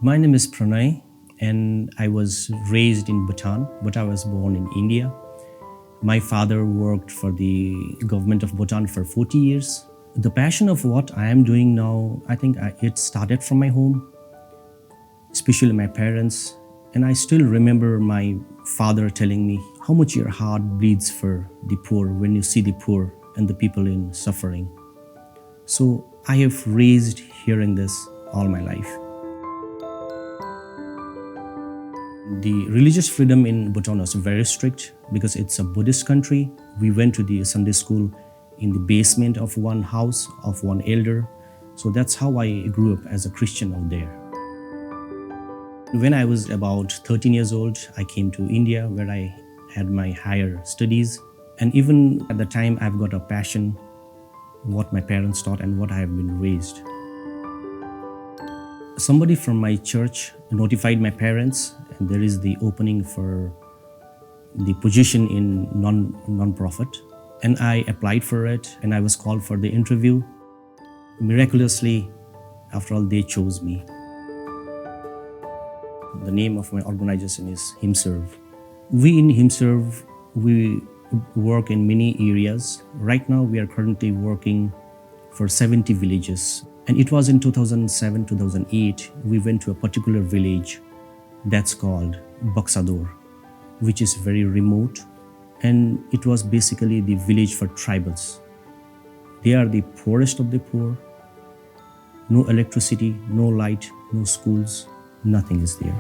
My name is Pranay, and I was raised in Bhutan, but I was born in India. My father worked for the government of Bhutan for 40 years. The passion of what I am doing now, it started from my home, especially my parents. And I still remember my father telling me how much your heart bleeds for the poor when you see the poor and the people in suffering. So I have raised hearing this all my life. The religious freedom in Bhutan was very strict because it's a Buddhist country. We went to the Sunday school in the basement of one house of one elder. So that's how I grew up as a Christian out there. When I was about 13 years old, I came to India where I had my higher studies. And even at the time, I've got a passion, what my parents taught and what I have been raised. Somebody from my church notified my parents, and there is the opening for the position in non-profit. And I applied for it, and I was called for the interview. Miraculously, after all, they chose me. The name of my organization is HIMserve. We in HIMserve, we work in many areas. Right now, we are currently working for 70 villages. And it was in 2007, 2008, we went to a particular village that's called Baksador, which is very remote. And it was basically the village for tribals. They are the poorest of the poor. No electricity, no light, no schools, nothing is there.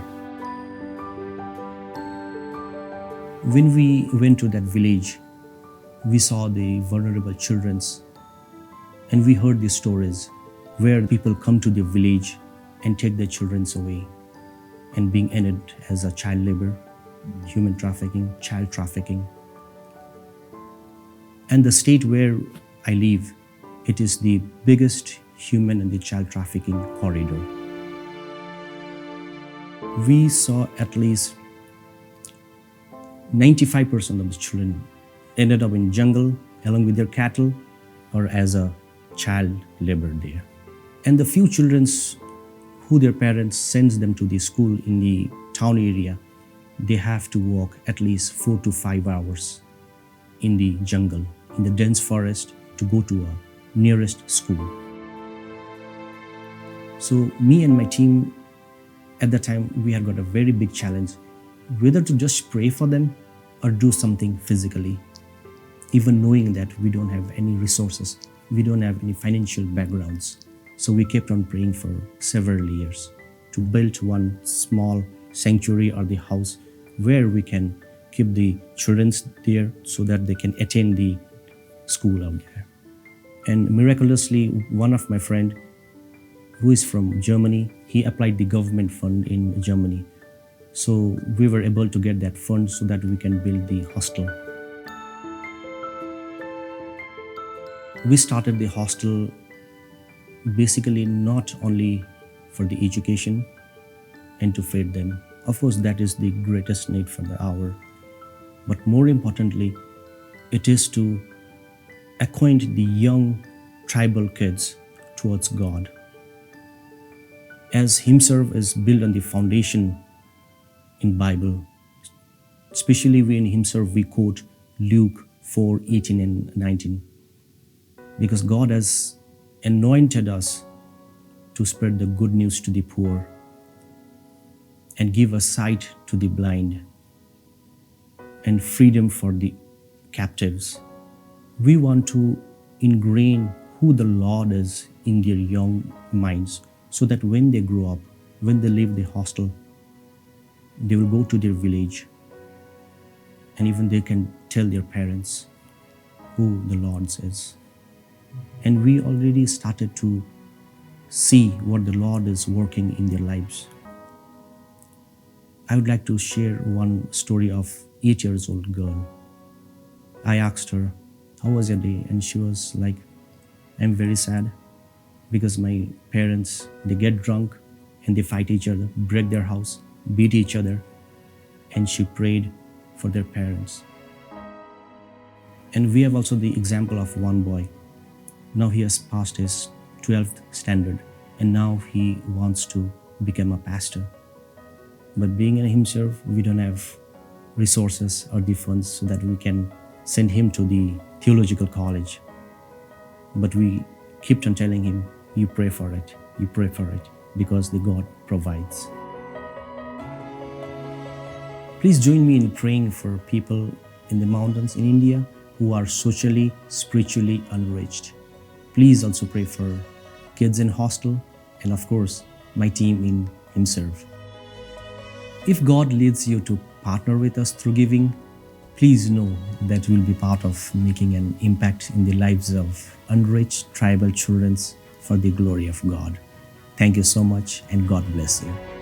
When we went to that village, we saw the vulnerable children, and we heard the stories where people come to the village and take their children away and being ended as a child labor, human trafficking, child trafficking. And the state where I live, it is the biggest human and the child trafficking corridor. We saw at least 95% of the children ended up in jungle along with their cattle or as a child labor there. And the few children who their parents sends them to the school in the town area, they have to walk at least 4 to 5 hours in the jungle, in the dense forest to go to a nearest school. So me and my team, at the time, we had got a very big challenge, whether to just pray for them or do something physically, even knowing that we don't have any resources, we don't have any financial backgrounds. So we kept on praying for several years to build one small sanctuary or the house where we can keep the children there so that they can attend the school out there. And miraculously, one of my friend who is from Germany, he applied the government fund in Germany. So we were able to get that fund so that we can build the hostel. We started the hostel basically not only for the education and to feed them. Of course, that is the greatest need for the hour. But more importantly, it is to acquaint the young tribal kids towards God. As HIMserve is built on the foundation in Bible, especially we in HIMserve, we quote Luke 4:18 and 19. Because God has anointed us to spread the good news to the poor and give a sight to the blind and freedom for the captives. We want to ingrain who the Lord is in their young minds so that when they grow up, when they leave the hostel, they will go to their village and even they can tell their parents who the Lord is. And we already started to see what the Lord is working in their lives. I would like to share one story of 8 years old girl. I asked her, how was your day? And she was like, I'm very sad because my parents, they get drunk and they fight each other, break their house, beat each other. And she prayed for their parents. And we have also the example of one boy. Now he has passed his 12th standard and now he wants to become a pastor. But being in HIMserve, we don't have resources or the funds so that we can send him to the theological college. But we kept on telling him, you pray for it, because the God provides. Please join me in praying for people in the mountains in India who are socially, spiritually unreached. Please also pray for kids in hostel and of course my team in HIMserve. If God leads you to partner with us through giving, please know that we'll be part of making an impact in the lives of unreached tribal children for the glory of God. Thank you so much and God bless you.